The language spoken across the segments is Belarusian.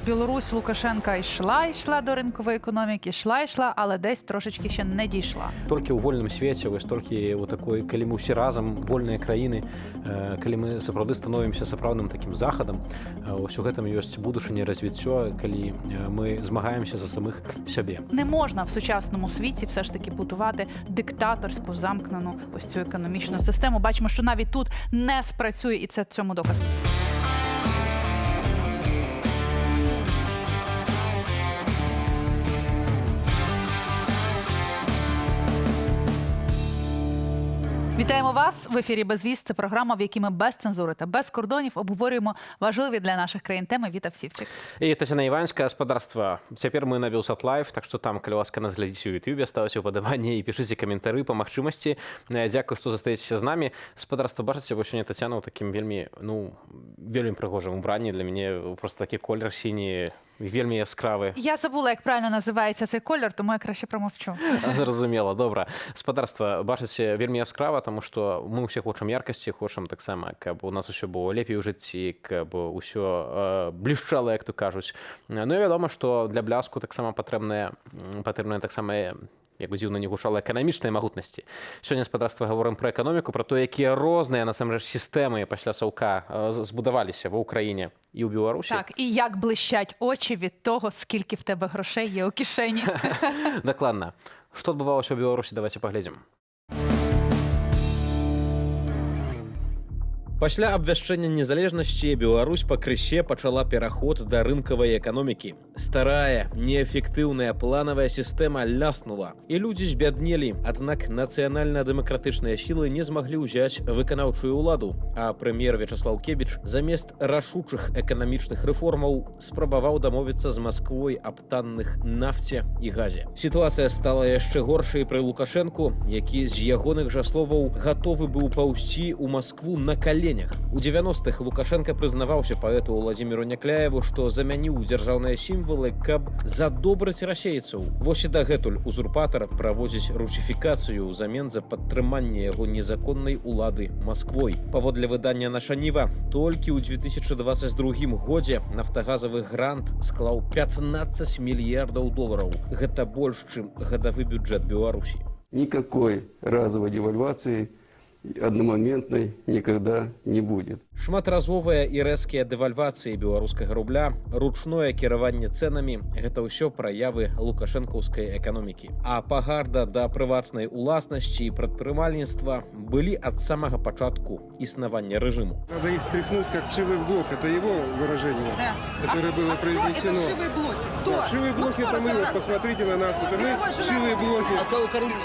Білорусь Лукашенка йшла до ринкової економіки, йшла, але десь трошечки ще не дійшла. Толькі ў вольным свеце, вось толькі ў такой, калі мы ўсе разам, вольныя краіны, калі мы сапраўды становімся сапраўдным такім захадам, ось у гэтым ёсць будучыня, развіццё, калі мы змагаемся за самих сябе. Не можна в сучасному світі все ж таки будувати диктаторську, замкнену ось цю економічну систему. Бачимо, що навіть тут не спрацює, і це цьому доказ. Вітаємо вас! В ефірі «Безвіз». Це програма, в якій ми без цензури та без кордонів обговорюємо важливі для наших країн теми. Вітав Сівчик. І Тетяна Іванська, господарство. Цяпер мы на Белсат Лайв, так што там, калі ласка, нас глядзіце ў Ютубе, ставьте ўпадабанне і пішыце каментары па магчымасці. Дзякую, што застаецеся з намі. Господарство, бачыце, вось сёння Тетяна ў такім вельмі прыгожым убранні. Для мяне просто такі колер сіні, вельмі яскравы. Я забула, як правильно називається цей колір, тому я краще промовчу. Зразумела, добра. Господарство, бачыце, вельмі яскрава, тому што мы ўсе хочам яркасці, хочам таксама, каб у нас усё было лепей у жыцці, каб усё блішчала, як то кажуць. Ну і вядома, што для бляску таксама патрэбныя таксама, як бы дзіўна не гучала, эканамічныя магутнасці. Сёння спадарства гаворым пра эканоміку, пра то, якія розныя насамрэч сістэмы пасля Саўка збудаваліся ва ўкраіне і ў Беларусі. Так, і як блищать очі від того, скільки в тебе грошей є у кишені. Дакладна. Што адбывалася ў Беларусі, давайте паглядзім. Пасля абвяшчэння незалежнасці Беларусь пакрысе пачала пераход да рынкавай эканомікі. Старая, неэфектыўная планавая сістэма ляснула, і людзі збяднелі. Аднак нацыянальна-дэмакратычныя сілы не змаглі ўзяць выканаўчую ўладу, а прэм'ер Вячаслаў Кебіч замест рашучых эканамічных рэформаў спрабаваў дамовіцца з Масквой аб танных нафце і газе. Сітуацыя стала яшчэ горшай пры Лукашэнку, які з ягоных жа словаў гатовы быў паўзці ў Маскву на калені. У 90-х Лукашенко прызнаваўся паэту Владзіміру Някляеву, што замяніў дзяржаўныя сімвалы, каб задобрыць расейцаў. Вось і дагэтуль узурпатар праводзіць русіфікацыю ўзамен за падтрыманне яго незаконнай улады Масквой. Паводле выдання «Наша Ніва», толькі ў 2022 годзе нафтагазавы грант склаў 15 мільярдаў долараў. Гэта больш, чым гадавы бюджэт Беларусі. Никакой разовой девальвации одномоментной никогда не будет. Шматразовыя і рэзкія дэвальвацыі беларускага рубля, ручное кіраванне цэнамі – гэта ўсё праявы лукашэнкаўскай эканомікі. А пагарда да прыватнай уласнасці і прадпрымальніцтва былі ад самага пачатку існавання рэжыму. Надо их стряхнуть, как вшивый блок. Это его выражение, Да. которое было произнесено. Кто это вшивые блоки? Кто? Да, вшивые блоки это мы, вот посмотрите на нас, это мы, вшивые блоки. А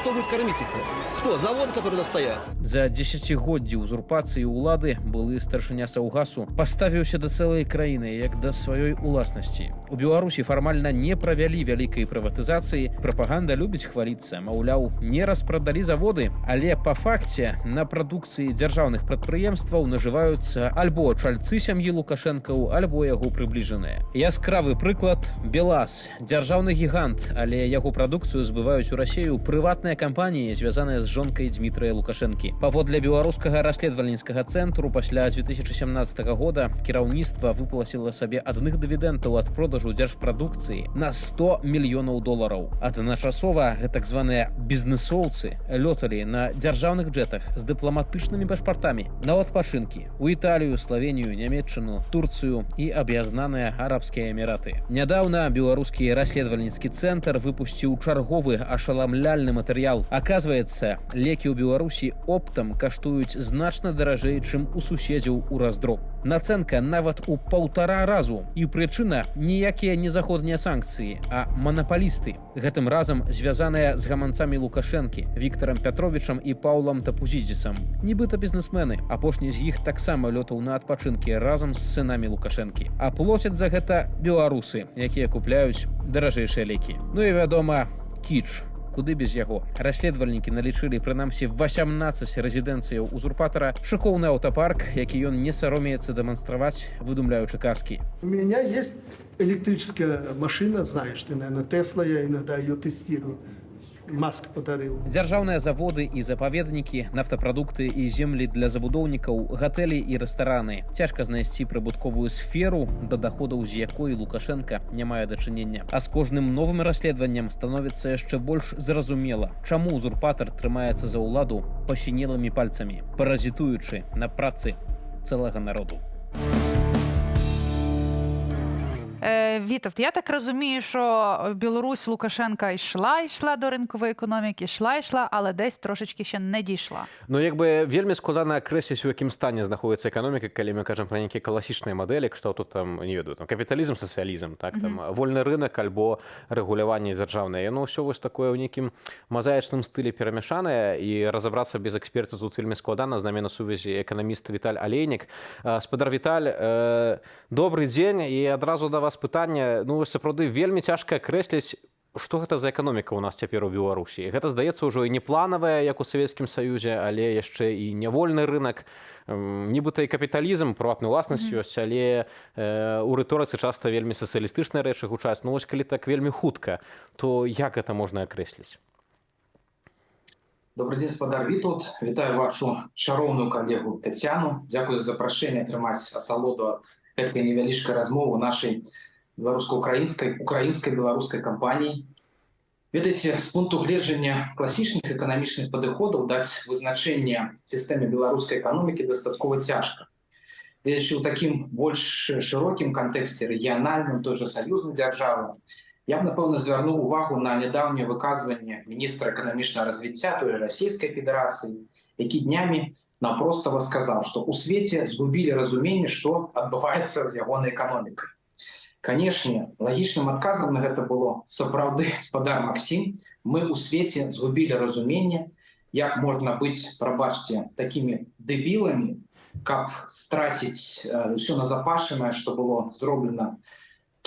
кто будет кормить их-то? Кто? Завод, который настоят? За дзесяцігоддзі ўзурпацыі ўлады былы старшыня Саўгасу паставіўся да цэлай краіны як да сваёй уласнасці. У Беларусі фармальна не правялі вялікай прыватызацыі, прапаганда любіць хваліцца, маўляў, не распрадалі заводы, але па факце на прадукцыі дзяржаўных прадпрыемстваў нажываюцца альбо чальцы сям'і Лукашэнкаў, альбо яго прыбліжаныя. Яскравы прыклад – БелАЗ, дзяржаўны гігант, але яго прадукцыю збываюць у Расею прыватныя кампаніі, звязаныя з жонкай Дмітрыя Лукашэнкі. Паводле беларускага расследавальніцкага цэнтру пасля 2017 года кіраўніцтва выплаціла сабе адных дывідэнтаў ад продажу дзяржпрадукцыі на 100 мільёнаў долараў. Адначасова гэтак званыя бізнесоўцы лёталі на дзяржаўных джетах з дыпламатычнымі пашпартамі на адпачынкі у Італію, Славенію, Нямецчыну, Турцыю і аб'яднаныя Арабскія Эміраты. Нядаўна беларускі расследавальніцкі цэнтр выпусціў чарговы ашаламляльны матэрыял. Аказваецца, лекі ў Беларусі оптам каштуюць значна даражэй, чым у суседзяў у раздроб. Нацэнка нават у 1,5 разу. І прычына ніякія не заходнія санкцыі, а манапалісты. Гэтым разам звязаныя з гаманцамі Лукашэнкі, Віктарам Пятровічам і Паўлам Тапузідзісам. Нібыта бізнесмены. Апошні з іх таксама лётаў на адпачынкі разам з сынамі Лукашэнкі. А плоцяць за гэта беларусы, якія купляюць даражэйшыя лекі. Ну і вядома, кіч. Куды без яго. Расследавальнікі налічылі прынамсі 18 рэзідэнцыяў узурпатара, шыкоўны аўтапарк, які ён не саромеецца дэманстраваць, выдумляючы казкі. У меня есть электрическая машина, знаешь ты, наверное, Тесла, я иногда ее тестирую. Маск подарил. Дзяржаўныя заводы і запаведнікі, нафтапрадукты і землі для забудоўнікаў, гатэлі і рэстараны. Цяжка знайсці прыбытковую сферу, да даходаў з якой Лукашенка не мае дачынення. А з кожным новым расследаваннем становіцца яшчэ больш зразумела, чаму узурпатар трымаецца за ўладу пасінелымі пальцамі, паразітуючы на працы цэлага народу. Вітовт, я так розумію, що Білорусь Лукашенка йшла до ринкової економіки, йшла, але десь трошечки ще не дійшла. Ну, якби вельмі складана акрэсліць, у якім стане знаходіцца эканоміка, калі мы кажам пра нейкія класічныя мадэлі, кшталту там, не ведаю, там капіталізм, сацыялізм, так, там вольны рынок альбо рэгуляванне дзяржаўнае. Яно ўсё вось такое ў нейкім мазаічным стылі перамяшанае, і разабрацца без эксперта тут вельмі складана. З намі на сувязі эканаміст Віталь Алейнік. Спадар Віталь, добрый дзень, і адразу да вас пытанне. Ну, сапраўды, вельмі цяжка акрэсліць, што гэта за эканоміка ў нас цяпер у Беларусі. Гэта, здаецца, ўжо і не планавая, як у Савецкім Саюзе, але яшчэ і нявольны рынок. Нібыта і капіталізм, прыватная ўласнасць ёсць, але у рыторыцы часта вельмі сацыялістычныя рэчы гучаць. Ну, вось калі так вельмі хутка, то як гэта можна акрэсліць? Добрый день, спадар Вітовт. Вітаю вашу чароўную калегу Тацяну. Дзякую за запрашэнне атрымаць асалоду ад гэткай невялічкай размовы нашай беларуска-украінскай беларускай кампаніі. Ведаеце, з пункту гледжання класічных эканамічных падыходаў даць вызначэнне сістэме беларускай эканомікі дастаткова цяжка. Ведаючы, у такім больш шырокім кантэксце рэгіянальным, той жа саюзнай дзяржавы, я б, напэўна, звярнуў увагу на нядаўняе выказванне міністра эканамічнага развіцця той Расійскай Федэрацыі, які днямі напростово сказаў, што ў свеце згубілі разуменне, што адбываецца з ягонай эканомікай. Канешне, лагічным адказам на гэта было сапраўды, спадар Максім, мы ў свеце згубілі разуменне, як можна быць, прабачце, такімі дэбіламі, каб страціць ўсё назапашанае, што было зроблена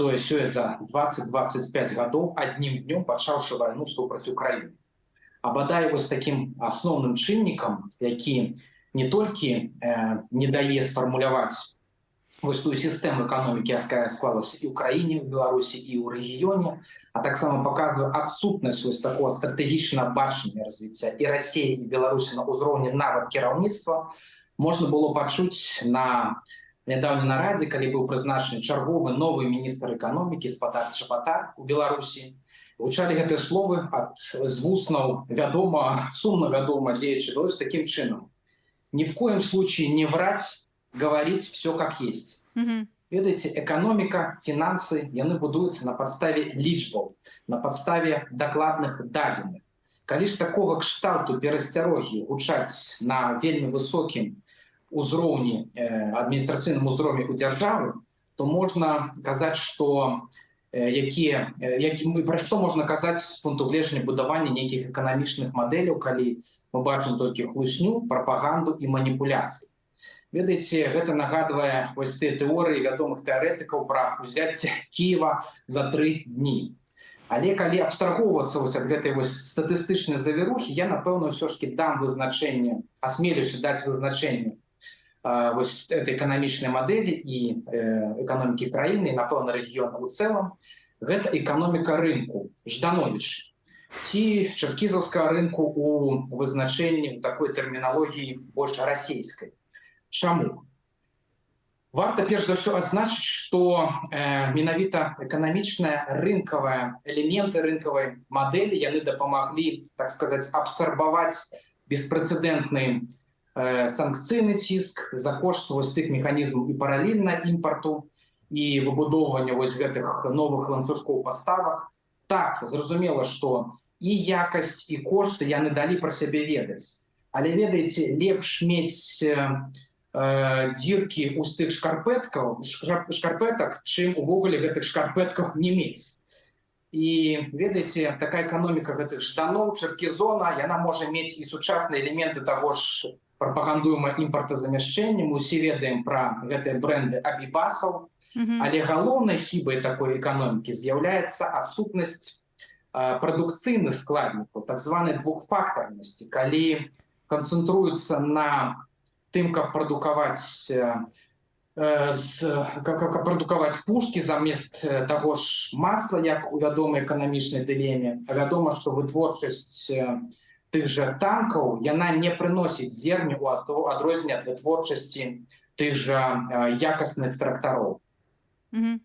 тое-сёе за 20-25 гадоў, аднім днём пачаўшы вайну супраць Украіны. А бадай вось такім асноўным чыннікам, які не толькі не дае сфармуляваць вось тую сістэму эканомікі, якая склалася і ў краіне, і ў Беларусі, і ў рэгіёне, а таксама паказвае адсутнасць вось такого стратэгічнага бачання развіцця і Расіі, і Беларусі на ўзроўні нават кіраўніцтва, можна было пачуць на нядаўнай нарадзе, калі быў прызначаны чарговы новы міністр эканомікі спадар Чабатар у Беларусі. Гучалі гэтыя словы з вуснаў сумна вядома дзеячы Беларусі такім чынам: ни в коем случае не врать, говорить все как есть. Ведаеце, эканоміка, фінансы, яны будуюцца на падставе лічбаў, на падставе дакладных дадзеных. Калі ж такога кшталту перасцярогі гучаць на вельмі высокім узроўні, адміністрацыйным узроўні ў дзяржавы, то можна казаць, што пра што можна казаць з пункту гледжання будавання нейкіх эканамічных мадэляў, калі мы бачым толькі хлусню, прапаганду і маніпуляцыі. Ведаеце, гэта нагадвае вось тыя тэорыі вядомых тэарэтыкаў пра ўзяцце Кіева за 3 дні. Але калі абстрагоўвацца вось ад гэтай вось статыстычнай завірухі, я, напэўна, ўсё ж такі дам вызначэнне, асмелюся даць вызначэнне вось этой эканамічнай мадэлі і эканомікі краіны, і, напэўна, рэгіёна ў цэлым. Гэта эканоміка рынку, Ждановічы, ці чэркізаўскага рынку у вызначэнні такой тэрміналогіі больш расійскай. Чаму? Варта перш за ўсё адзначыць, што менавіта эканамічныя рынкавыя элементы рынкавай мадэлі яны дапамаглі, так сказаць, абсарбаваць беспрэцэдэнтны санкцыйны ціск за кошт вось тых механізмаў і паралельна імпарту і выбудоўвання вось гэтых новых ланцужкоў паставак. Так, зразумела, што і якасць, і кошты яны далі пра сябе ведаць. Але, ведаеце, лепш мець дзіркі ў тых шкарпэтак, чым увогуле гэтых шкарпэтках не мець. І, ведаеце, такая эканоміка гэтых Жданоў, Чэркізона, яна можа мець і сучасныя элементы таго ж прапагандуема імпартазамяшчэння. Мы ўсе ведаем пра гэтыя брэнды абібасаў, але галоўнай хібай такой эканомікі з'яўляецца адсутнасць прадукцыйных складнікаў, так званай двухфактарнасці, калі канцэнтруюцца на тым, каб прадукаваць прадукаваць пушкі замест таго ж масла, як у вядомай эканамічнай дылеме. А вядома, што вытворчасць тых жа танкаў яна не прыносіць зерню у адрозненне ад вытворчасці тых жа якасных трактароў. Мгм.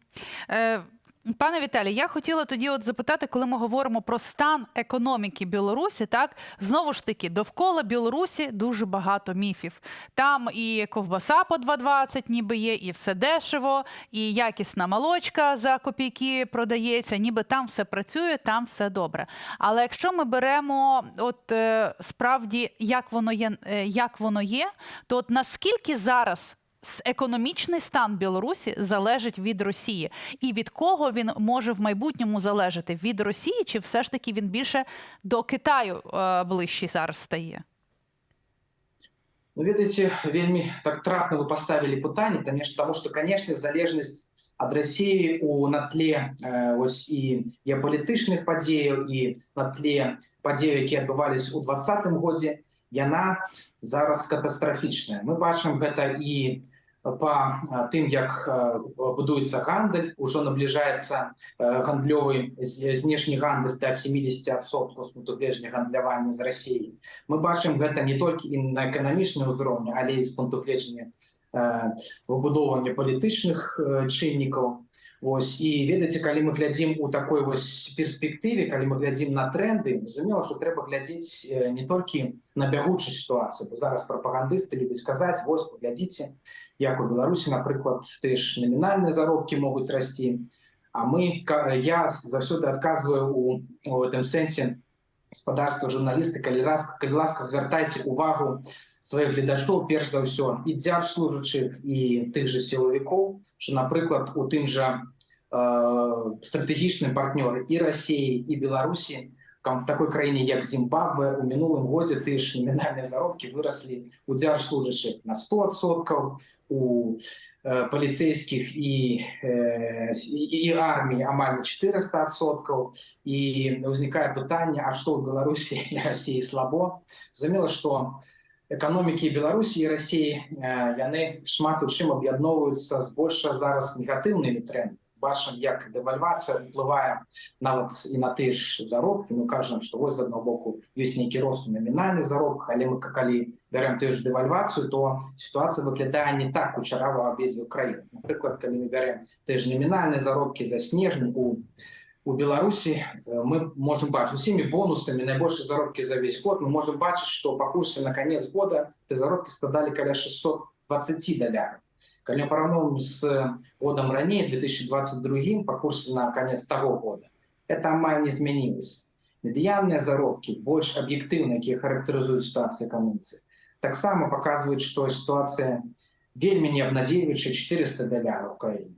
Пане Віталій, я хотіла тоді от запитати, коли ми говоримо про стан економіки Білорусі, так, знову ж таки, довкола Білорусі дуже багато міфів. Там і ковбаса по 2,20 ніби є, і все дешево, і якісна молочка за копійки продається, ніби там все працює, там все добре. Але якщо ми беремо от справді, як воно є, то от наскільки зараз економічний стан Білорусі залежить від Росії? І від кого він може в майбутньому залежати? Від Росії чи все ж таки він більше до Китаю ближчий зараз стає? Ну, ведаеце, вельмі так трапна вы поставілі пытанне, таму што, канешне, залежнасць ад Расіі на тле ось і геапалітычных падзеяў і на тле падзеяў, якія адбываліся ў 2020 годзе, яна зараз катастрафічная. Мы бачым гэта і па тым, як будуецца гандаль, ужо набліжаецца гандлёвы знешні гандаль да 70% з пункту гледжання гандлявання з Расіяй. Мы бачым гэта не толькі і на эканамічным узроўні, але і з пункту гледжання выбудоўвання палітычных чыннікаў. Ось, і ведаеце, калі мы глядзім у такой вось перспектыве, калі мы глядзім на тренды, зразумела, што трэба глядзець не толькі на бягучую сітуацыю, бо зараз прапагандысты любяць казаць: вось, паглядзіце, як у Беларусі, напрыклад, ты ж намінальныя заробкі могуць расці. А я заўсёды адказваю у гэтым сэнсе гаспадарства журналісты, калі ласка, звяртайце увагу сваіх гледачоў, перш за ўсё, і дзяржслужачых, і тых жа сілавікоў, што, напрыклад, у тым жа стратэгічным партнёры і Расіі, і Беларусі, в такой краіне, як Зімбабве, у мінулым годзе тыя ж намінальныя заробкі выраслі у дзяржслужачых на 100%, у паліцейскіх і арміі амаль на 400%. І ўзнікае пытанне, а што ў Беларусі і Расіі слабо? Зразумела, што эканомікі Беларусі і Расіі яны шмат у чым аб'ядноўваюцца з больш зараз негатыўнымі трендамі. Бачым, як дэвальвацыя ўплывае нават і на тыя ж заробкі. Мы кажам, што вось з аднаго боку ёсць нейкі рост у намінальных заробках, але мы калі бярем тую ж дэвальвацыю, то сітуацыя выглядае не так кучарава ў абедзвюх краінах. Напрыклад, калі мы бярем тыя ж намінальныя заробкі за снежань у Беларусі, мы можам бачыць усімі бонусамі найбольшыя заробкі за ўвесь год, мы можам бачыць, што па курсе на канец года тыя заробкі складалі каля $620. Калі мы параўноўваем з годам раней, 2022, по курсе на конец того года, это амаль не змянілася. Медыянныя заробкі, больш аб'ектыўна, якія характарызуюць сітуацыю эканоміцы, таксама паказваюць, што сітуацыя вельмі неабнадзейваючая, $400 ў краіне.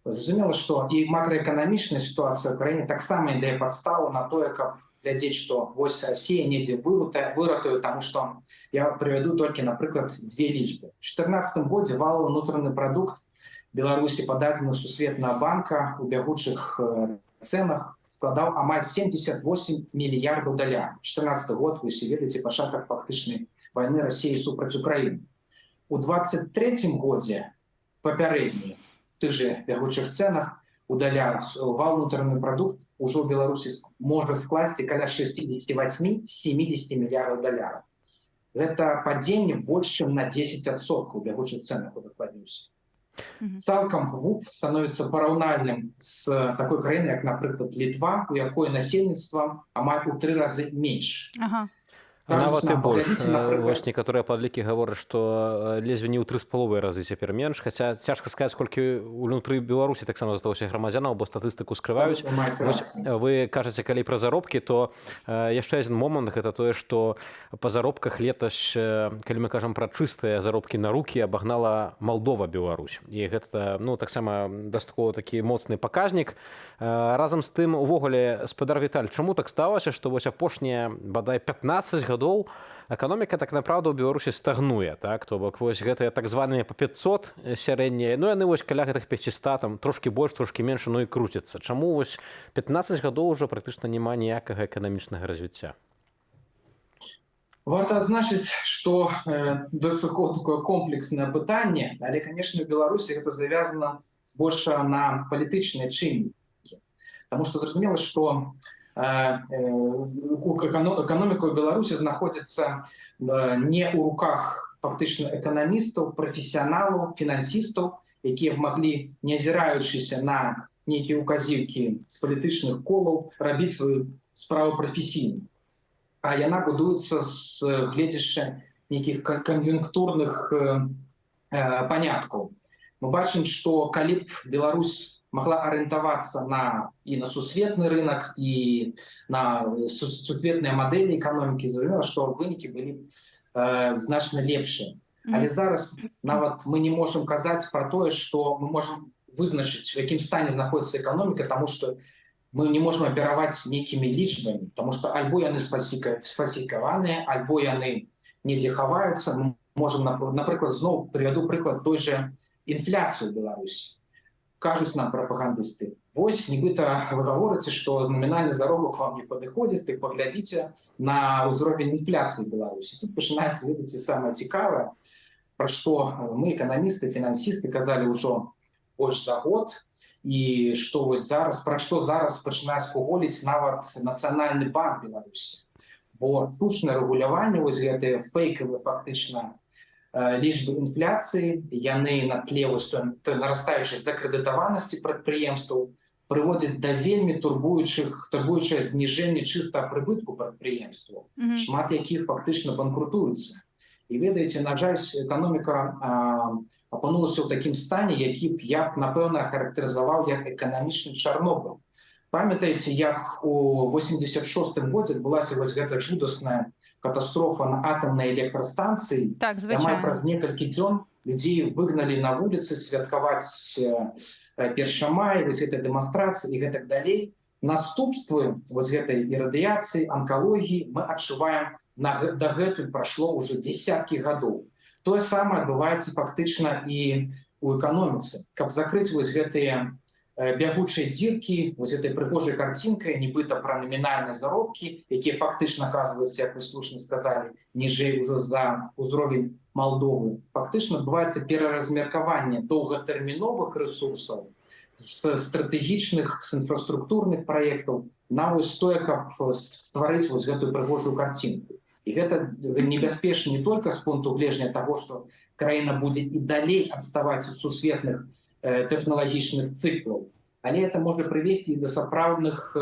Зразумела, што і макраэканамічная сітуацыя ў краіне таксама дае падставу на тое, каб глядзець, што вось Расія недзе выратуе, таму што я прывяду толькі, напрыклад, две лічбы. У 2014 годзе валовы ўнутраны прадукт Беларусі па дадзеных Сусветнага банка у бягучых цэнах складаў амаль $78 мільярдаў. 2014 год, вы ўсе ведаеце, пачатак фактычнай вайны Расіі супраць Украіны. У 2023 годзе папярэдні тых же бягучых цэнах у далярах вал ўнутраны прадукт ужо ў Беларусі можа скласці каля $68–70 мільярдаў. Гэта падзенне больш чым на 10% у бягучых цэнах у дакладніўся. Цалкам ВУП становіцца параўнальным з такой краінай, як, напрыклад, Літва, у якой насельніцтва амаль у 3 разы менш. Нават і больш. Вось некаторыя падлікі гавораць, што ледзьве не ў 3,5 разы цяпер менш, хаця цяжка сказаць, колькі ўнутры Беларусі таксама засталося грамадзянаў, бо статыстыку скрываюць. Вы кажаце, калі пра заробкі, то яшчэ адзін момант, гэта тое, што па заробках летась, калі мы кажам пра чыстыя заробкі на рукі, абагнала Малдова Беларусь. І гэта, таксама дастаткова такі моцны паказнік. Разам з тым, увогуле, спадар Віталь, чаму так сталася, што вось апошнія, бадай, 15 гадоў эканоміка так направду ў Беларусі стагнуе, так? То бок вось гэтыя так званыя па 500 сярэднія, яны вось каля гэтых 500, там трошкі больш, трошкі менш, і круцяцца. Чаму вось 15 гадоў ужо практычна няма ніякага эканамічнага развіцця? Варто адзначыць, што досыход такое комплекснае пытанне, але, канешне, ў Беларусі гэта завязана збольшага на палітычныя чыннікі. Таму што зразумела, што эканоміка ў Беларусі знаходзіцца не ў руках фактычна эканамістаў, прафесіяналаў, фінансістаў, якія б маглі, не азіраючыся на нейкія указівкі з палітычных колаў, рабіць сваю справу прафесійна. А яна будуецца з гледзяшча нейкіх кан'юнктурных паняткаў. Мы бачым, што калі б Беларусь могла арыентавацца і на сусветны рынок, і на сусветныя мадэлі эканомікі, зразумела, што вынікі былі значна лепшыя. Але зараз нават мы не можам казаць пра тое, што мы можам вызначыць, у якім стане знаходіцца эканоміка, таму што мы не можам апераваць нейкімі лічбамі, таму што альбо яны сфальсіфікаваныя, альбо яны недзе хаваюцца. Мы можам, напрыклад, зноў прывяду прыклад той жа інфляцыі ў Беларусі. Кажуць нам прапагандысты: вось, нібыта вы гаворыце, што намінальны заробак вам не падыходзіць, так паглядзіце на ўзровень інфляцыі ў Беларусі. Тут пачынаецца, ведаеце, самае цікавае, пра што мы, эканамісты, фінансісты, казалі ўжо больш за год, і што вось зараз, пра што зараз пачынае скуголіць нават Нацыянальны банк Беларусі. Бо штучнае рэгуляванне, вось гэтыя фэйкавыя фактычна лічбы інфляцыі, яны на тле той нарастаючай закрэдытаванасці прадпрыемстваў прыводзяць да вельмі турбуючае зніжэнне чыстага прыбытку прадпрыемстваў, шмат якіх фактычна банкрутуюцца. І ведаеце, на жаль, эканоміка апынулася ў такім стане, які б я, напэўна, характарызаваў як эканамічны Чарнобыль. Памятаеце, як у 86-м годзе адбылася вось гэта жудасная катастрофа на атамнай электрастанцыі. Так, звычайна. Праз некалькі дзён людзей выгналі на вуліцы святкаваць 1 мая, вось гэтай дэманстрацыі і гэтак далей. Наступствы вось гэтай і радыяцыі, анкалогіі мы адчуваем дагэтуль, прайшло ўжо дзесяткі гадоў. Тое самае адбываецца фактычна і ў эканоміцы. Каб закрыць вось гэтыя бягучыя дзіркі, вось этой прыгожай карцінкай, нібыта пра намінальныя заробкі, якія фактычна аказваюцца, як вы слушна сказалі, ніжэй ужо за ўзровень Малдовы. Фактычна адбываецца пераразмеркаванне доўгатэрміновых рэсурсаў з стратэгічных, з інфраструктурных праектаў на вось тое, каб стварыць вось гэтую прыгожую карцінку. І гэта небяспечна не толькі з пункту гледжання таго, што краіна будзе і далей адставаць ад сусветных тэхналагічных цыклаў, але это можа прывесці і да сапраўдных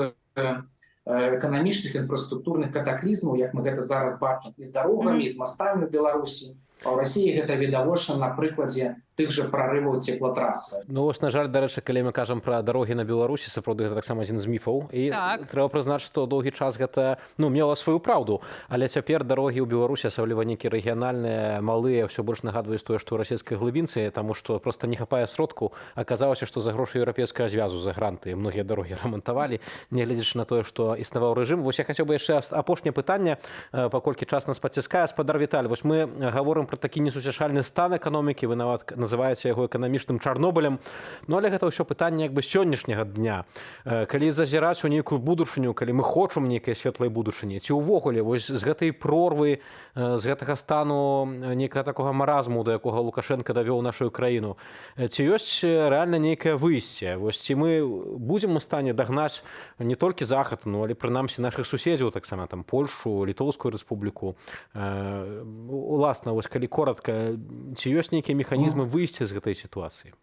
эканамічных, інфраструктурных катаклізмаў, як мы гэта зараз бачым, і з дарогамі, і з мастамі ў Беларусі. А ў Расіі гэта відавочна на прыкладзе тых жа прарываў цеплатрасы. Ну вось, на жаль, дарэчы, калі мы кажам пра дарогі на Беларусі, сапраўды гэта таксама адзін з міфаў. І трэба прызнаць, што доўгі час гэта мела сваю праўду. Але цяпер дарогі ў Беларусі, асабліва нейкія рэгіянальныя, малыя, ўсё больш нагадваюць тое, што ў расійскай глыбінцы, таму што проста не хапае сродку. Аказалася, што за грошы еўрапейскага звязу, за гранты многія дарогі рамантавалі, нягледзячы на тое, што існаваў рэжым. Вось я хацеў бы яшчэ апошняе пытанне, паколькі час нас паціскае. Спадар Віталь, вось мы гаворым пра такі несуцяшальны стан эканомікі, вы нават называеце яго эканамічным Чарнобылем. Ну, але гэта ўсё пытанне сённяшняга дня. Калі зазіраць у нейкую будучыню, калі мы хочам нейкай светлай будучыні, ці ўвогуле вось з гэтай прорвы, з гэтага стану нейкага такога маразму, да якога Лукашенко давёў нашу краіну, ці ёсць рэальна нейкае выйсце? Вось ці мы будзем у стане дагнаць не толькі Захад, ну, але прынамсі нашых суседзяў, таксама там Польшчу, Літоўскую рэспубліку. Уласна, вось калі коротка, ці ёсць нейкія механізмы выйсця з гэтай сітуацыі?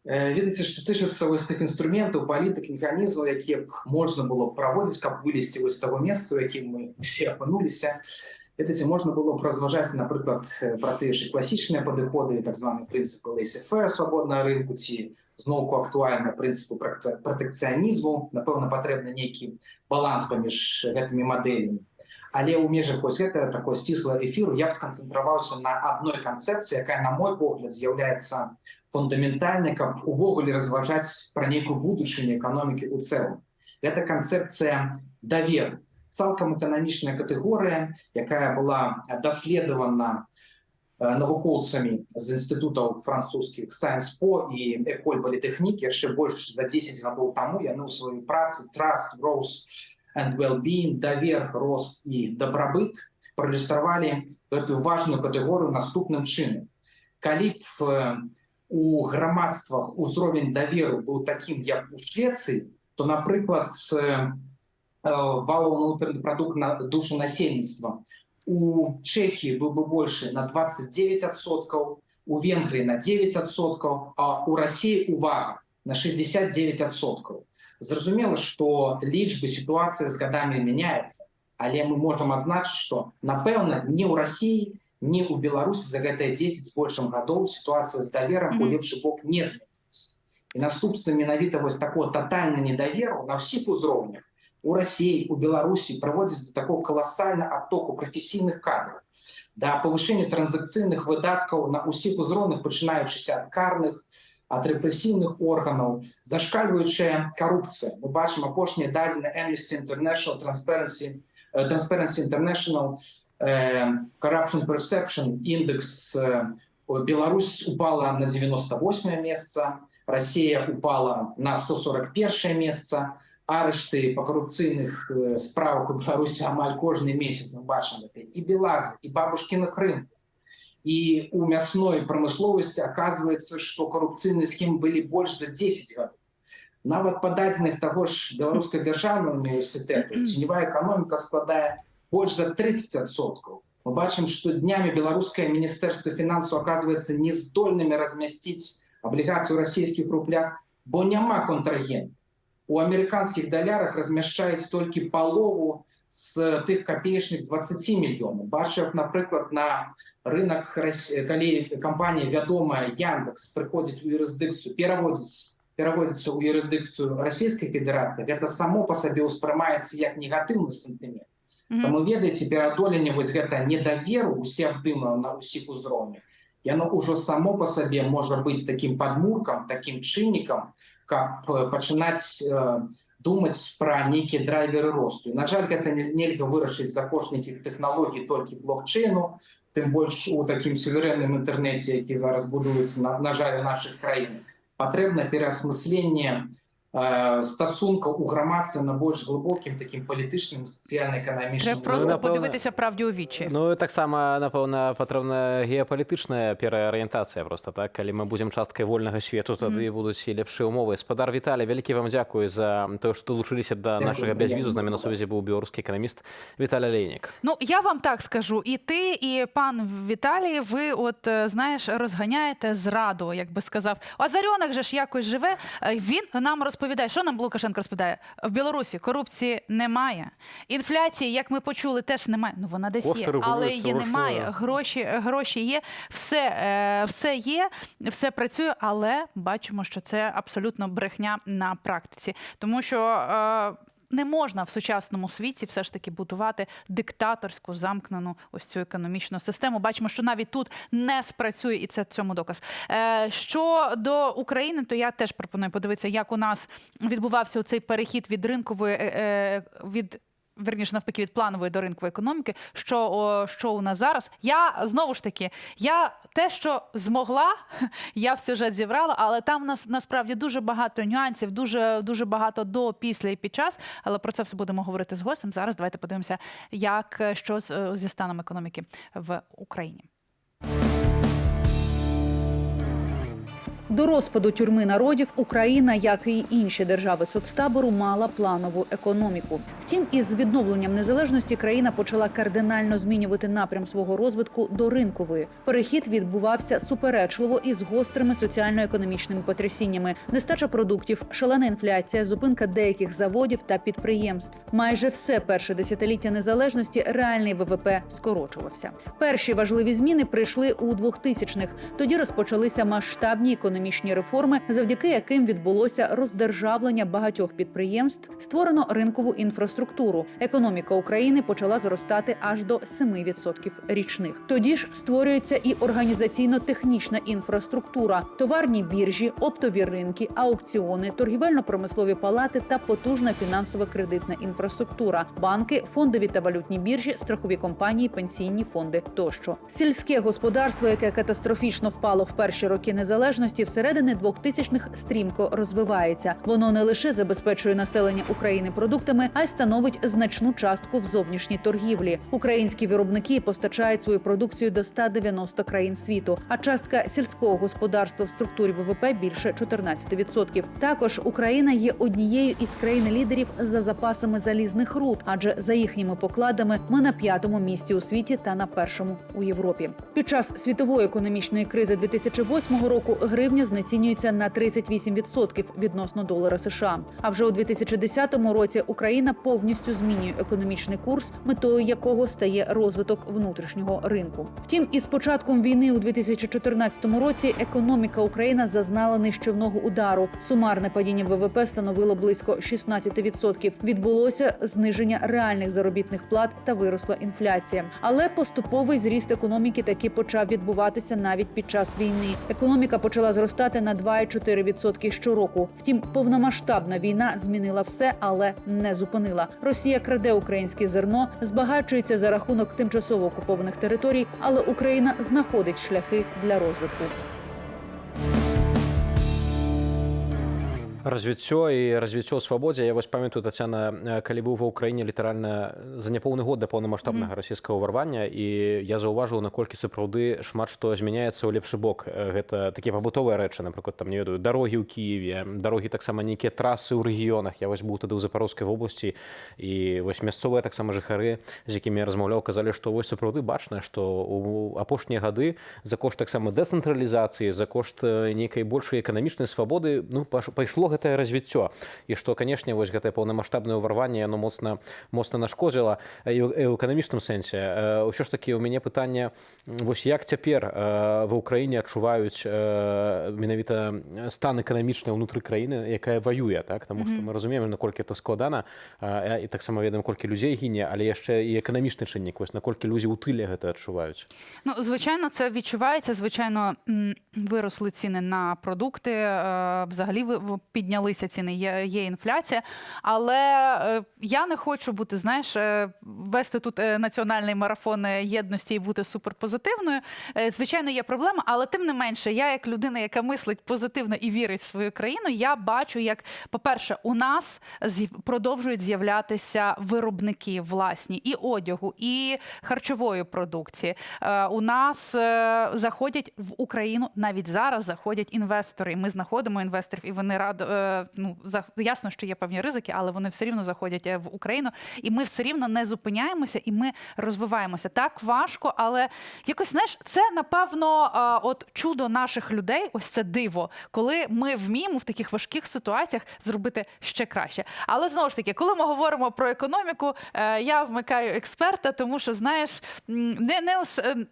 Ведаеце, што тычыцца вось тых інструментаў, палітык, механізмаў, якія б можна было праводзіць, каб вылезці вось з таго месца, у якім мы ўсе апынуліся. Ведаеце, можна было б разважаць, напрыклад, пра тыя ж класічныя падыходы, так званы прынцыпы laissez-faire, свабоднага рынку, ці зноўку актуальна прынцыпу пратэкцыянізму. Напэўна, патрэбны нейкі баланс паміж гэтымі мадэлямі. Але ў межах вось гэтага такой сціслага эфіру я б сканцэнтраваўся на адной канцэпцыі, якая, на мой погляд, з'яўляецца фундаментальнай, каб увогуле разважаць пра нейкую будучыню эканомікі ў цэлым. Гэта канцэпцыя даверу. Цалкам эканамічная катэгорыя, якая была даследавана навукоўцамі з інстытутаў французскіх Sciences Po і École Polytechnique яшчэ больш за 10 гадоў таму. Яны ў сваёй працы Trust, Growth and well-being, довер, рост і добробит проілюстрували цю важную категорію наступним чином. Коли б у громадствах узровень даверу був таким, як у Швеції, то, наприклад, валовый внутренний продукт на душу насельництва у Чехії був би більше на 29%, у Венгрії на 9%, а у Росії, увага, на 69%. Зрозуміло, що лічби, ситуація з годами міняється, але ми можемо означити, що, напевно, ні у Росії, ні у Білорусі за гэтыя 10 з большим годов ситуація з давером у лепшы бок не змінилася. І наступством менавіта вось такого тотального недоверу на всіх узроўнях у Росії, у Білорусі приводить до такого колосального оттоку професійних кадрів, до повищення транзакційних видатків на усіх узроўнях, починаючи від карних, від репресивних органів, зашкалююча корупція. Ми бачимо апошні дані Amnesty International, Transparency International, Corruption Perception Index. Беларусь упала на 98 место, Россия упала на 141 место. Арешты по коррупційних справах у Беларусі амаль кожний місяць ми бачимо. І Белазы, і бабушкиных рынков. И у мясной промысловости оказывается, что коррупційні схемы были больше за 10 годов. Нават по дадзеных того ж Белорусского державного университета теневая экономика складае больше за 30%. Мы бачим, что днями белорусское министерство финансов оказывается не здольными разместить облигацию в российских рублях, бо няма контрагентов. У американских долярах размещают только полову з тих копеечних 20 мільйонів. Бачу, як, наприклад, на ринок, коли компанія відома Яндекс приходить у юрисдикцію, переводиться у юрисдикцію Російської Федерації, це само по собі усприймається як негативний сентимент. Тому, ведаеце, пераадоленне вось гэта недоверу усеабдымна на усіх узроўнях, яно ўжо само по сабе можа быць таким падмуркам, таким чыннікам, каб пачынаць думаць пра нейкія драйверы росту. І, на жаль, гэта нельга вырашыць за кошт нейкіх тэхналогій толькі блокчейну, тым больш у такім суверэнным інтэрнэце, які зараз будуецца, на жаль, у нашых краінах. Патрэбна пераасмысленне стосунків у громадстві на більш глибоким таким політичним, соціально-економічним. Треба просто подивитися правді у вічі. Ну, так само, напевно, потрібна геополітична переорієнтація просто, так? Коли ми будемо часткою вольного світу, тоді будуть і ліпші умови. Господар Віталій, велике вам дякую за те, що долучилися до нашого безвізу. З нами на связі був білоруський економіст Віталій Олейник. Ну, я вам так скажу, і ти, і пан Віталій, ви от, знаєш, розганяєте зраду, як би сказав. Озарьонок же ж якось живе, він нам розповідає, що нам Лукашенко розповідає? В Білорусі корупції немає. Інфляції, як ми почули, теж немає. Ну, вона десь є, але її немає. Гроші є, все є, все працює, але бачимо, що це абсолютно брехня на практиці. Тому що не можна в сучасному світі все ж таки будувати диктаторську, замкнену ось цю економічну систему. Бачимо, що навіть тут не спрацює, і це цьому доказ. Щодо України, то я теж пропоную подивитися, як у нас відбувався цей перехід від ринкової, верніше, навпаки, від планової до ринкової економіки, що у нас зараз. Я, знову ж таки, те, що змогла, я в сюжет зібрала, але там у нас насправді дуже багато нюансів, дуже багато до, після і під час, але про це все будемо говорити з гостем. Зараз давайте подивимося, що зі станом економіки в Україні. До розпаду тюрми народів Україна, як і інші держави соцтабору, мала планову економіку. Втім, із відновленням незалежності країна почала кардинально змінювати напрям свого розвитку до ринкової. Перехід відбувався суперечливо і з гострими соціально-економічними потрясіннями. Нестача продуктів, шалена інфляція, зупинка деяких заводів та підприємств. Майже все перше десятиліття незалежності реальний ВВП скорочувався. Перші важливі зміни прийшли у 2000-х. Тоді розпочалися масштабні економічні реформи, завдяки яким відбулося роздержавлення багатьох підприємств, створено ринкову інфраструктуру. Економіка України почала зростати аж до 7% річних. Тоді ж створюється і організаційно-технічна інфраструктура, товарні біржі, оптові ринки, аукціони, торгівельно-промислові палати та потужна фінансово-кредитна інфраструктура, банки, фондові та валютні біржі, страхові компанії, пенсійні фонди тощо. Сільське господарство, яке катастрофічно впало в перші роки незалежності, всередині 2000-х стрімко розвивається. Воно не лише забезпечує населення України продуктами, а й становить становить значну частку в зовнішній торгівлі. Українські виробники постачають свою продукцію до 190 країн світу, а частка сільського господарства в структурі ВВП більше 14%. Також Україна є однією із країн-лідерів за запасами залізних руд, адже за їхніми покладами ми на 5-му місці у світі та на 1-му у Європі. Під час світової економічної кризи 2008 року гривня знецінюється на 38% відносно долара США. А вже у 2010 році Україна повністю змінює економічний курс, метою якого стає розвиток внутрішнього ринку. Втім, із початком війни у 2014 році економіка України зазнала нищівного удару. Сумарне падіння ВВП становило близько 16%. Відбулося зниження реальних заробітних плат та виросла інфляція. Але поступовий зріст економіки таки почав відбуватися навіть під час війни. Економіка почала зростати на 2,4% щороку. Втім, повномасштабна війна змінила все, але не зупинила. Росія краде українське зерно, збагачується за рахунок тимчасово окупованих територій, але Україна знаходить шляхи для розвитку. Развіццё і развіццё ў свабодзе. Я вось памятаю, Тацяна, калі быў ва ўкраіне літаральна за няпоўны год да паўнамасштабнага расійскага ўварвання, і я заўважыў, наколькі сапраўды шмат што змяняецца ў лепшы бок. Гэта такія пабытовыя рэчы, напрыклад, там, не ведаю, дарогі ў Кіеве, дарогі таксама нейкія трасы ў рэгіёнах. Я вось быў тады ў Запарожскай вобласці, і вось мясцовыя таксама жыхары, з якімі я размаўляў, казалі, што вось сапраўды бачна, што ў апошнія гады за кошт таксама дэцэнтралізацыі, за кошт нейкай большай эканамічнай свабоды, ну, пайшло гэтае развіццё, і што, канешне, вось гэтае паўнамасштабнае ўварванне, яно моцна нашкодзіла і ў эканамічным сэнсе. Ўсё ж такі у мяне пытанне, вось як цяпер ва ўкраіне адчуваюць менавіта стан эканамічны ўнутры краіны, якая ваюе, так? Таму што мы разумеем, наколькі это складана, і таксама ведаем, колькі людзей гіне, але яшчэ і эканамічны чыннік, вось наколькі людзі ў тыле гэта адчуваюць. Ну, звичайно, це відчувається. Звичайно, виросли ціни на продукти, взагалі піднялися ціни, є інфляція. Але я не хочу бути, знаєш, вести тут національний марафон єдності і бути суперпозитивною. Звичайно, є проблема, але тим не менше, я як людина, яка мислить позитивно і вірить в свою країну, я бачу, як, по-перше, у нас продовжують з'являтися виробники власні і одягу, і харчової продукції. У нас заходять в Україну, навіть зараз заходять інвестори. Ми знаходимо інвесторів, і вони ясно, що є певні ризики, але вони все рівно заходять в Україну. І ми все рівно не зупиняємося, і ми розвиваємося. Так важко, але якось, знаєш, це, напевно, от чудо наших людей, ось це диво, коли ми вміємо в таких важких ситуаціях зробити ще краще. Але, знову ж таки, коли ми говоримо про економіку, я вмикаю експерта, тому що, знаєш,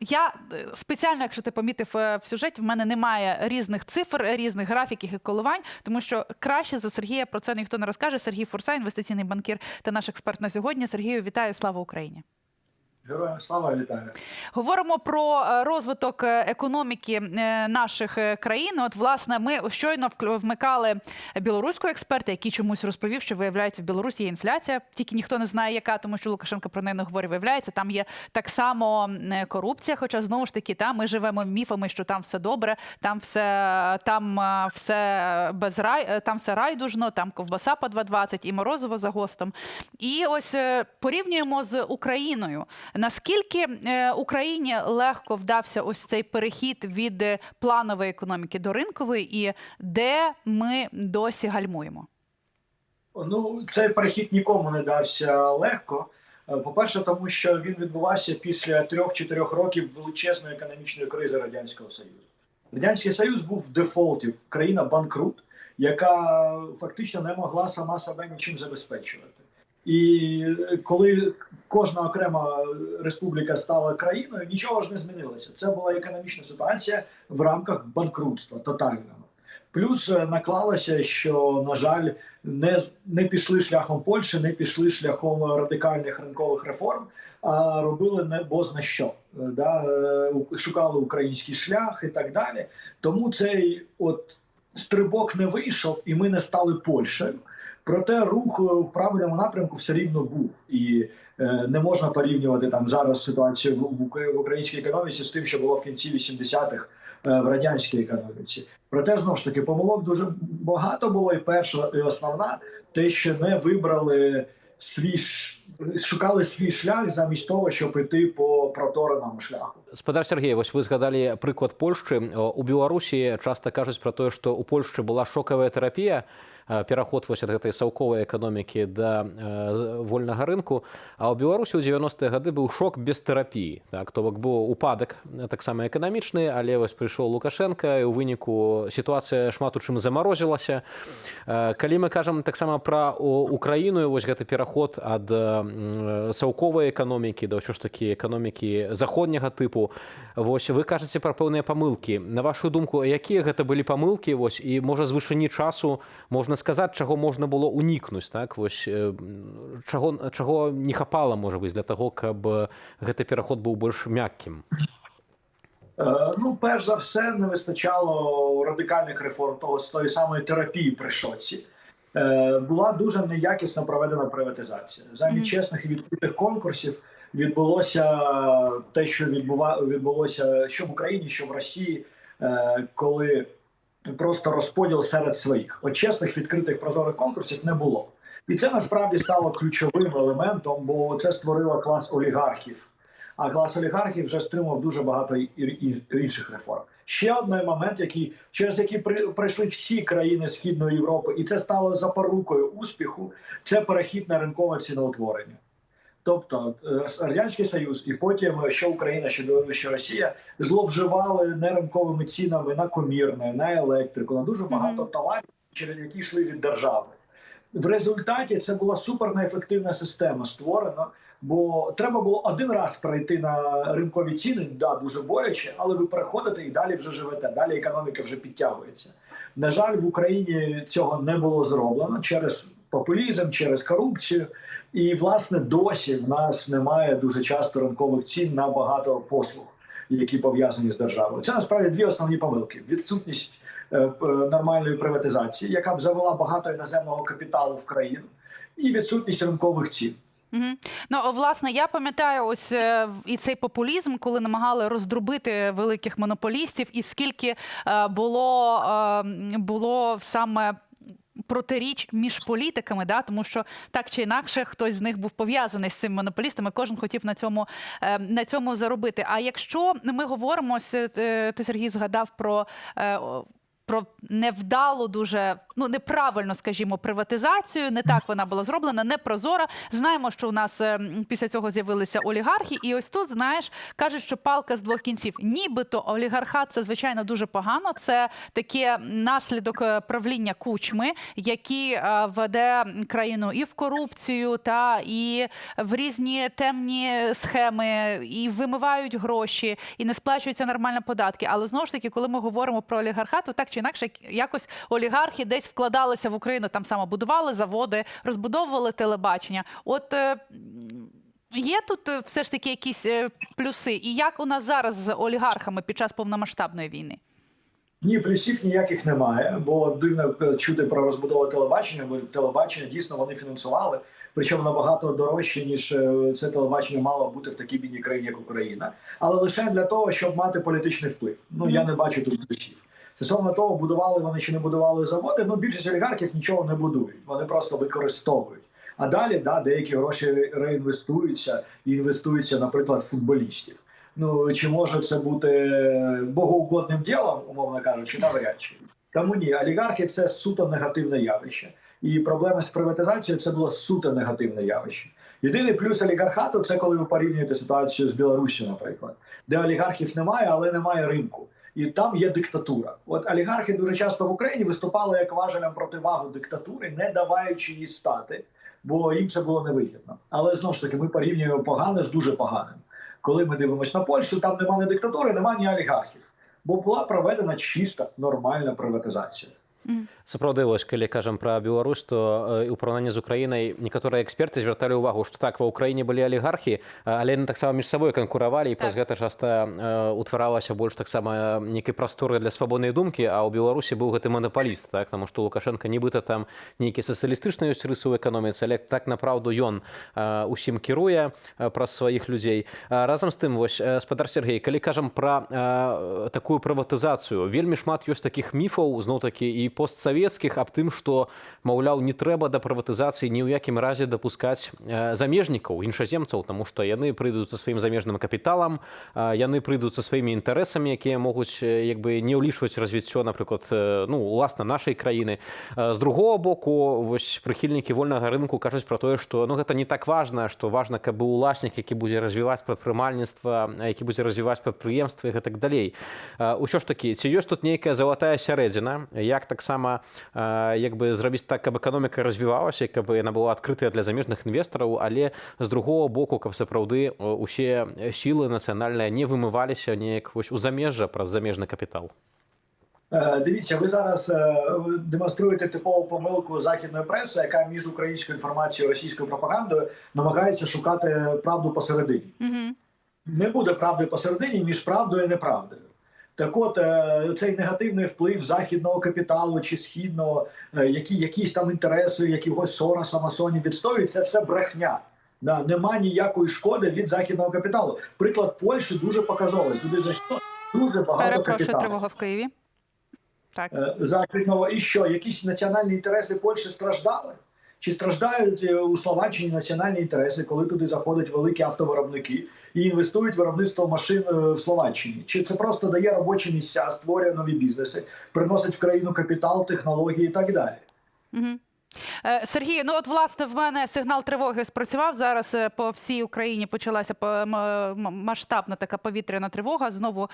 я спеціально, якщо ти помітив в сюжеті, в мене немає різних цифр, різних графіків і коливань, тому що краще за Сергія про це ніхто не розкаже. Сергій Фурса, інвестиційний банкір та наш експерт на сьогодні. Сергію, вітаю, слава Україні! Героям слава, вітаю. Говоримо про розвиток економіки наших країн. От, власне, ми щойно вмикали білоруського експерта, який чомусь розповів, що, виявляється, в Білорусі є інфляція. Тільки ніхто не знає, яка, тому що Лукашенко про неї не говорить. Виявляється, там є так само корупція, хоча, знову ж таки, ми живемо міфами, що там все добре, там все райдужно, там ковбаса по 2,20 і морозиво за ГОСТом. І ось порівнюємо з Україною. Наскільки Україні легко вдався ось цей перехід від планової економіки до ринкової, і де ми досі гальмуємо? Ну, цей перехід нікому не дався легко. По-перше, тому що він відбувався після 3-4 років величезної економічної кризи Радянського Союзу. Радянський Союз був в дефолті, країна-банкрут, яка фактично не могла сама себе нічим забезпечувати. І коли кожна окрема республіка стала країною, нічого ж не змінилося. Це була економічна ситуація в рамках банкрутства тотального. Плюс наклалося, що, на жаль, не пішли шляхом Польщі, не пішли шляхом радикальних ринкових реформ, а робили небозна що. Шукали український шлях і так далі. Тому цей стрибок не вийшов, і ми не стали Польщею. Проте рух в правильному напрямку все рівно був. І не можна порівнювати там зараз ситуацію в українській економіці з тим, що було в кінці 80-х в радянській економіці. Проте, знову ж таки, помилок дуже багато було. І перша, і основна, те, що не вибрали шукали свій шлях замість того, щоб іти по протореному шляху. Спадар Сергей, вось вы згадалі прыклад Польшчы. У Беларусі часта кажуць пра тое, што ў Польшчы была шокавая тэрапія, пераход вось ад гэтай саўковай эканомікі да вольнага рынку, а ў Беларусі ў 90-е гады быў шок без тэрапіі. Так, то бок быў упадак таксама эканамічны, але вось прыйшоў Лукашенко, і ў выніку сітуацыя шмат у чым замарозілася. Калі мы кажам таксама пра Украіну, вось гэты пераход ад саўковай эканомікі да ўсё ж такі эканомікі заходняга тыпу, вось вы кажаце пра пэўныя памылкі. На вашу думку, якія гэта былі памылкі, вось, і можа з вышыні часу можна сказаць, чаго можна было унікнуць, так? Вось, чаго не хапала, можа быць, для таго, каб гэты пераход быў больш мяккім? Ну, перш за все, не вистачало радикальних реформ тої самої терапії при шоці. Була дуже неякісно проведена приватизація. Замість чесних і відкритих конкурсів відбулося те, що відбулося що в Україні, що в Росії, коли просто розподіл серед своїх. От чесних, відкритих, прозорих конкурсів не було. І це насправді стало ключовим елементом, бо це створило клас олігархів. А клас олігархів вже стримував дуже багато інших реформ. Ще один момент, через який пройшли всі країни Східної Європи, і це стало запорукою успіху, це перехід на ринкове ціноутворення. Тобто Радянський Союз і потім що Україна, що Білорусь, що Росія зловживали неринковими цінами на комірне, на електрику, на дуже багато товарів, через які йшли від держави. В результаті це була супернеефективна система створена, бо треба було один раз перейти на ринкові ціни, да, дуже боляче, але ви переходите і далі вже живете, далі економіка вже підтягується. На жаль, в Україні цього не було зроблено через популізм, через корупцію. І, власне, досі в нас немає дуже часто ринкових цін на багато послуг, які пов'язані з державою. Це, насправді, дві основні помилки. Відсутність нормальної приватизації, яка б завела багато іноземного капіталу в країну, і відсутність ринкових цін. Ну, власне, я пам'ятаю ось і цей популізм, коли намагали роздробити великих монополістів, і скільки було саме протиріч між політиками, да? Тому що так чи інакше хтось з них був пов'язаний з цими монополістами, кожен хотів на цьому заробити. А якщо ми говоримо, ти, Сергій, згадав про невдалу, дуже, ну, неправильно, скажімо, приватизацію, не так вона була зроблена, не прозора. Знаємо, що у нас після цього з'явилися олігархи, і ось тут, знаєш, кажуть, що палка з двох кінців. Нібито олігархат – це, звичайно, дуже погано, це таке наслідок правління Кучми, який веде країну і в корупцію, і в різні темні схеми, і вимивають гроші, і не сплачуються нормально податки. Але, знову ж таки, коли ми говоримо про олігархат, то так чи інакше, якось олігархи десь вкладалися в Україну, там само будували заводи, розбудовували телебачення. От є тут все ж таки якісь плюси? І як у нас зараз з олігархами під час повномасштабної війни? Ні, плюсів ніяких немає, бо дивно чути про розбудову телебачення, бо телебачення дійсно вони фінансували, причому набагато дорожче, ніж це телебачення мало бути в такій бідній країні, як Україна, але лише для того, щоб мати політичний вплив. Ну, я не бачу тут плюсів. Стосовно того, будували вони чи не будували заводи, ну, більшість олігархів нічого не будують, вони просто використовують. А далі, да, деякі гроші реінвестуються, і інвестуються, наприклад, в футболістів. Ну, чи може це бути богоугодним ділом, умовно кажучи, навряд чи. Тому ні, олігархи – це суто негативне явище. І проблеми з приватизацією – це було суто негативне явище. Єдиний плюс олігархату – це коли ви порівнюєте ситуацію з Білоруссю, наприклад, де олігархів немає, але немає ринку. І там є диктатура. От олігархи дуже часто в Україні виступали як важелем противагу диктатури, не даваючи їй стати, бо їм це було невигідно. Але, знову ж таки, ми порівнюємо погане з дуже поганим. Коли ми дивимося на Польщу, там нема ні диктатури, нема ні олігархів. Бо була проведена чиста, нормальна приватизація. Сапраўды, вось, калі кажам пра Беларусь, то у параўнанні з Украінай некаторыя эксперты звярталі ўвагу, што так, ва Ўкраіне былі алігархі, але яны таксама між сабой канкуравалі, і праз гэта часта утваралася больш таксама нейкай прасторы для свабоднай думкі, а ў Беларусі быў гэты манапаліст, так, таму што Лукашенко нібыта там нейкі сацыялістычны ёсць рысы ў эканоміцы, але так напраўду ён усім кіруе праз сваіх людзей. Разам з тым, вось, спадар Сергей, калі кажам пра такую прыватызацыю, вельмі шмат ёсць такіх міфаў, зноў-такі і постсавецкіх аб тым, што, маўляў, не трэба да прыватызацыі ні ў якім разе дапускаць замежнікаў, іншаземцаў, таму што яны прыйдуць са сваім замежным капіталам, яны прыйдуць са сваімі інтарэсамі, якія могуць не ўлічваць развіццё, напрыклад, уласна нашай краіны. З другого боку, вось прыхільнікі вольнага рынку кажуць пра тое, што гэта не так важна, што важна, каб быў уласнік, які будзе развіваць прадпрымальніцтва, які будзе развіваць прадпрыемствы і гэтак далей. Усё ж такі, ці ёсць тут нейкая залатая сярэдзіна, як таксама зрабіць так, каб эканоміка развівалася, каб яна была адкрытая для замежных інвестараў, але з другого боку, каб сапраўды усе сілы нацыянальныя не вымываліся неяк у замежжа праз замежны капітал? Дивіться, ви зараз демонструєте типову помилку західної преси, яка між українською інформацією і російською пропагандою намагається шукати правду посередині. Не буде правди посередині між правдою і неправдою. Так от, цей негативний вплив західного капіталу чи східного, якісь там інтереси, якогось Сороса, масонів відстоюють, це все брехня. Нема ніякої шкоди від західного капіталу. Приклад Польщі дуже показовий. Туди зайшло дуже багато капіталу. Перепрошую, тривога в Києві. Так. Західного. І що, якісь національні інтереси Польщі страждали? Чи страждають у Словаччині національні інтереси, коли туди заходять великі автовиробники і інвестують в виробництво машин в Словаччині? Чи це просто дає робочі місця, створює нові бізнеси, приносить в країну капітал, технології і так далі? Сергію, власне, в мене сигнал тривоги спрацював. Зараз по всій Україні почалася масштабна така повітряна тривога. Знову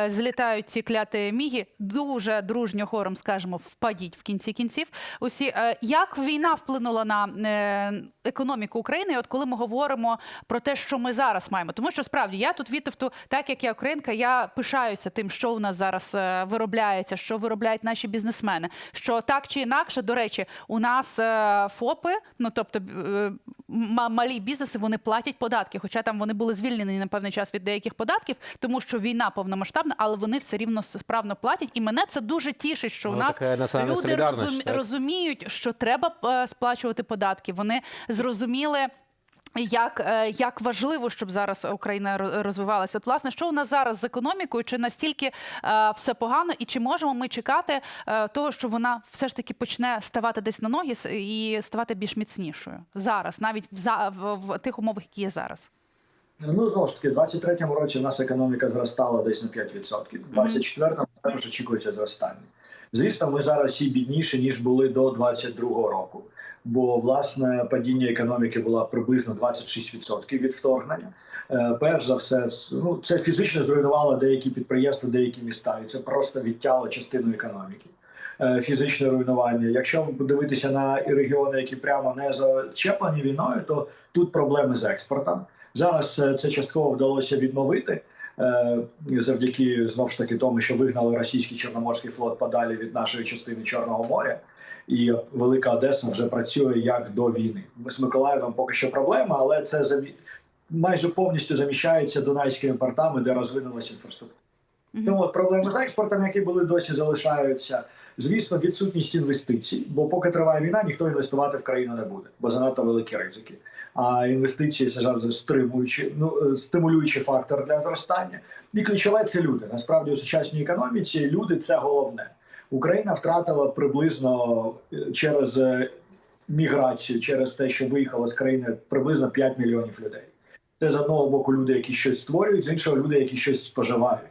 злітають ці кляті міги. Дуже дружньо хором скажемо, впадіть в кінці кінців. Усі. Як війна вплинула на економіку України, от коли ми говоримо про те, що ми зараз маємо? Тому що, справді, я тут Вітовту, так як я українка, я пишаюся тим, що у нас зараз виробляється, що виробляють наші бізнесмени. Що так чи інакше, до речі, у нас ФОПи, тобто малі бізнеси, вони платять податки, хоча там вони були звільнені на певний час від деяких податків, тому що війна повномасштабна, але вони все рівно справно платять. І мене це дуже тішить, що у нас люди розуміють, що треба сплачувати податки. Вони зрозуміли, як важливо, щоб зараз Україна розвивалася. От, власне, що у нас зараз з економікою? Чи настільки все погано? І чи можемо ми чекати того, що вона все ж таки почне ставати десь на ноги і ставати більш міцнішою? Зараз, навіть в тих умовах, які є зараз. Знову ж таки, в 23-му році у нас економіка зростала десь на 5%. В 24-му також очікується зростання. Звісно, ми зараз всі бідніші, ніж були до 22-го року. Бо, власне, падіння економіки було приблизно 26% від вторгнення. Перш за все, це фізично зруйнувало деякі підприємства, деякі міста. І це просто відтяло частину економіки. Фізичне руйнування. Якщо подивитися на регіони, які прямо не зачеплені війною, то тут проблеми з експортом. Зараз це частково вдалося відновити. Завдяки, знову ж таки, тому, що вигнали російський Чорноморський флот подалі від нашої частини Чорного моря. І Велика Одеса вже працює як до війни. З Миколаєвом поки що проблема, але це майже повністю заміщається дунайськими портами, де розвинулася інфраструктура. Тому проблеми з експортом, які були досі, залишаються. Звісно, відсутність інвестицій, бо поки триває війна, ніхто інвестувати в країну не буде, бо занадто великі ризики. А інвестиції – це завжди стимулюючий фактор для зростання. І ключове – це люди. Насправді у сучасній економіці люди – це головне. Україна втратила приблизно через міграцію, через те, що виїхало з країни, приблизно 5 мільйонів людей. Це з одного боку люди, які щось створюють, з іншого люди, які щось споживають.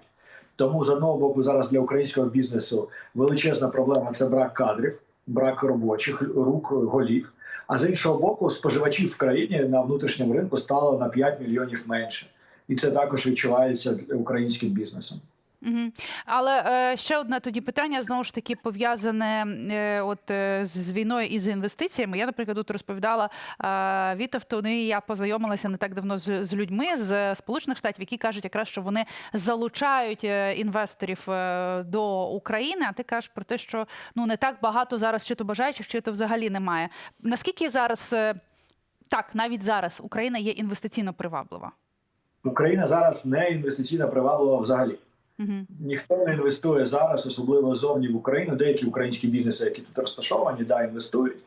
Тому з одного боку зараз для українського бізнесу величезна проблема – це брак кадрів, брак робочих рук, голів. А з іншого боку, споживачів в країні на внутрішньому ринку стало на 5 мільйонів менше. І це також відчувається українським бізнесом. Але ще одне тоді питання, знову ж таки, пов'язане з війною і з інвестиціями. Я, наприклад, тут розповідала Вітовту, і я познайомилася не так давно з людьми з Сполучених Штатів, які кажуть якраз, що вони залучають інвесторів до України, а ти кажеш про те, що не так багато зараз чи то бажаючих, чи то взагалі немає. Наскільки зараз, навіть зараз, Україна є інвестиційно приваблива? Україна зараз не інвестиційно приваблива взагалі. Ніхто не інвестує зараз, особливо зовні в Україну. Деякі українські бізнеси, які тут розташовані, інвестують.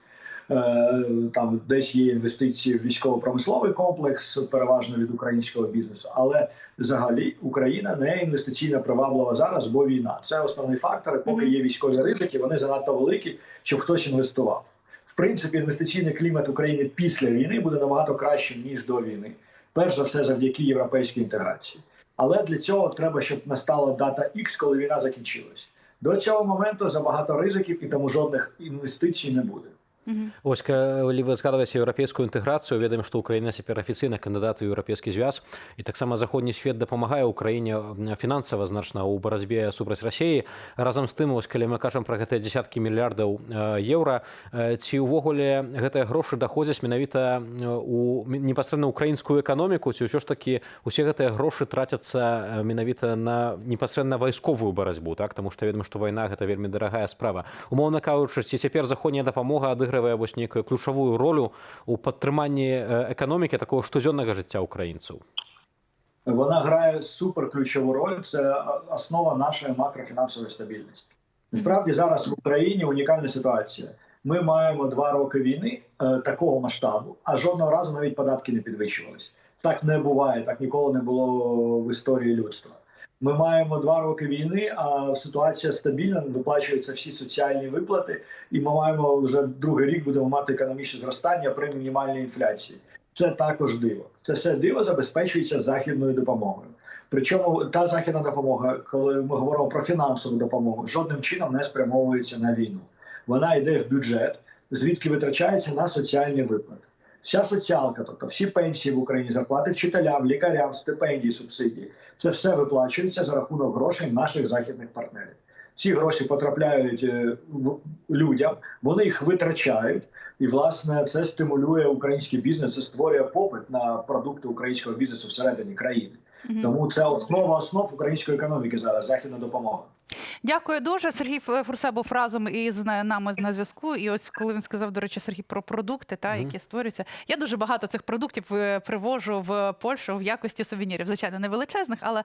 Там десь є інвестиції в військово-промисловий комплекс, переважно від українського бізнесу. Але взагалі Україна не інвестиційно приваблива зараз, бо війна. Це основний фактор. І поки є військові ризики, вони занадто великі, щоб хтось інвестував. В принципі, інвестиційний клімат України після війни буде набагато кращим, ніж до війни. Перш за все, завдяки європейській інтеграції. Але для цього треба, щоб настала дата X, коли війна закінчилась. До цього моменту забагато ризиків і тому жодних інвестицій не буде. Ось, калі вы згадваеце еўрапейскую інтэграцыю, ведаем, што Украіна цяпер афіцыйна кандыдат у еўрапейскі звяз, і таксама заходні свет дапамагае Украіне фінансава значна ў барацьбе супраць Расіі. Разам з тым, ось, калі мы кажам пра гэтыя дзесяткі мільярдаў еўра, ці ўвогуле гэтыя грошы даходзяць менавіта у непасрэдна украінскую эканоміку, ці ўсё ж такі усе гэтыя грошы трацяцца менавіта на непасрэдна вайсковую барацьбу, так? Таму што ведаем, што вайна гэта вельмі дарагая справа. Умоўна кажучы, ці цяпер заходняя дапамога адыгрывае вось нейкую ключавую ролю у падтрыманні економіки такого штодзённага життя українців? Вона грає суперключову роль. Це основа нашої макрофінансової стабільності. Насправді зараз в Україні унікальна ситуація. Ми маємо 2 роки війни такого масштабу, а жодного разу навіть податки не підвищувалися. Так не буває, так ніколи не було в історії людства. Ми маємо 2 роки війни, а ситуація стабільна, виплачуються всі соціальні виплати, і ми маємо вже 2-й рік будемо мати економічне зростання при мінімальній інфляції. Це також диво. Це все диво забезпечується західною допомогою. Причому та західна допомога, коли ми говоримо про фінансову допомогу, жодним чином не спрямовується на війну. Вона йде в бюджет, звідки витрачається на соціальні виплати. Вся соціалка, тобто всі пенсії в Україні, зарплати вчителям, лікарям, стипендії, субсидії, це все виплачується за рахунок грошей наших західних партнерів. Ці гроші потрапляють людям, вони їх витрачають, і, власне, це стимулює український бізнес, це створює попит на продукти українського бізнесу всередині країни. Тому це основа основ української економіки зараз, західна допомога. Дякую дуже. Сергій Фурса був разом із нами на зв'язку. І ось коли він сказав, до речі, Сергій, про продукти, які створюються. Я дуже багато цих продуктів привожу в Польщу в якості сувенірів. Звичайно, не величезних, але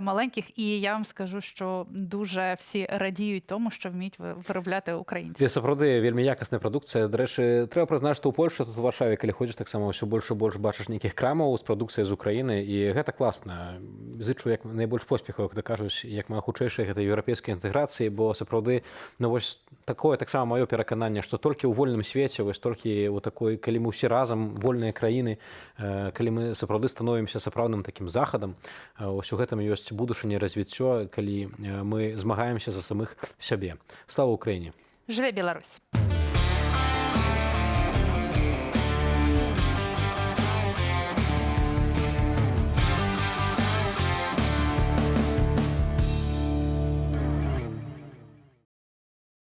маленьких. І я вам скажу, що дуже всі радіють тому, що вміють виробляти українці. Це, сапраўды, вельмі якасная прадукцыя. До речі, треба признати, що у Польщі, тут у Варшаві, калі ходиш, так само все більше і більше бачиш нейкіх крамаў з прадукцыяй з України. І гэта класна. Зычу як найбольш поспехаў, як то кажуць, як мая хутчэйшая гэта еўрапейскай інтэграцыі, бо сапраўды, ну вось такое таксама маё перакананне, што толькі ў вольным свеце, вось толькі ў такой, калі мы ўсе разам вольныя краіны, калі мы сапраўды становімся сапраўдным такім захадам, ось у гэтым ёсць будучыня, развіццё, калі мы змагаемся за самых сябе. Слава Україні! Жыве Беларусь!